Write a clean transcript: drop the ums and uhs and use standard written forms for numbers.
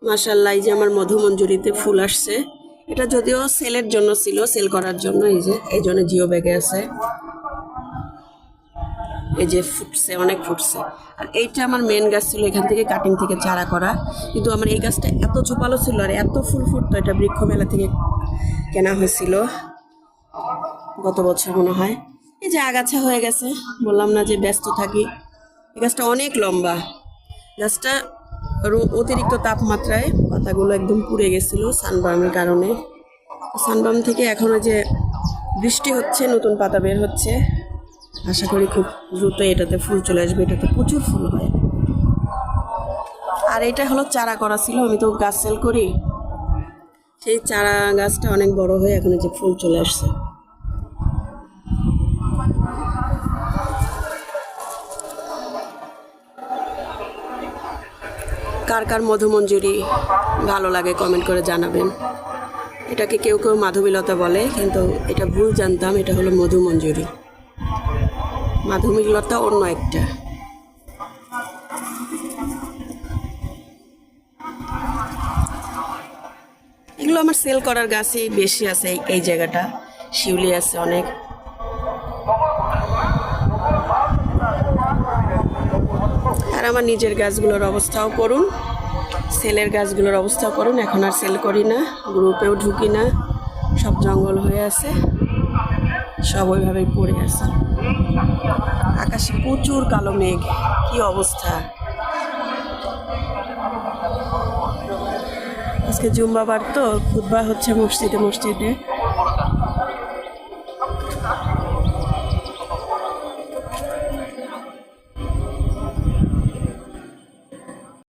মাশাআল্লাহ, এই যে আমার মধুমঞ্জুরিতে ফুল আসছে। এটা যদিও সেলের জন্য ছিল, সেল করার জন্য। এই যে এই জন্য জিও ব্যাগে আছে। এই যে ফুটছে, অনেক ফুটছে। আর এইটা আমার মেন গাছ ছিল, এখান থেকে কাটিং থেকে চারা করা। কিন্তু আমার এই গাছটা এত ঝোপালো ছিল আর এত ফুল ফুটতো, এটা বৃক্ষ মেলা থেকে কেনা হয়েছিল গত বছর মনে হয়। এই যে আগাছা হয়ে গেছে, বললাম না যে ব্যস্ত থাকি। এই গাছটা অনেক লম্বা। গাছটা অতিরিক্ত তাপমাত্রায় পাতাগুলো একদম পুড়ে গেছিল সানবার্নের কারণে। সানবার্ন থেকে এখনও যে বৃষ্টি হচ্ছে, নতুন পাতা বের হচ্ছে। আশা করি খুব দ্রুত এটাতে ফুল চলে আসবে, এটাতে প্রচুর ফুল হয়। আর এটা হলো চারা করা ছিল, আমি তো গাছ সেল করি। সেই চারা গাছটা অনেক বড় হয়ে এখন যে ফুল চলে আসছে। কার কার মধুমঞ্জুরি ভালো লাগে কমেন্ট করে জানাবেন। এটাকে কেউ কেউ মাধবীলতা বলে, কিন্তু এটা ভুল জানতাম, এটা হলো মধুমঞ্জুরি। মাধবীলতা অন্য একটা। এগুলো আমার সেল করার গাছই বেশি আছে। এই জায়গাটা শিউলি আছে অনেক। আর আমার নিজের গাছগুলোর অবস্থাও করুন, সেলের গাছগুলোর অবস্থাও করুন। এখন আর সেল করি না, গ্রুপেও ঢুকি না, সব জঙ্গল হয়ে আছে, সব ওইভাবেই পড়ে আছে। আকাশে প্রচুর কালো মেঘ, কি অবস্থা। আজকে জুম্মাবার তো খুতবা হচ্ছে মসজিদে।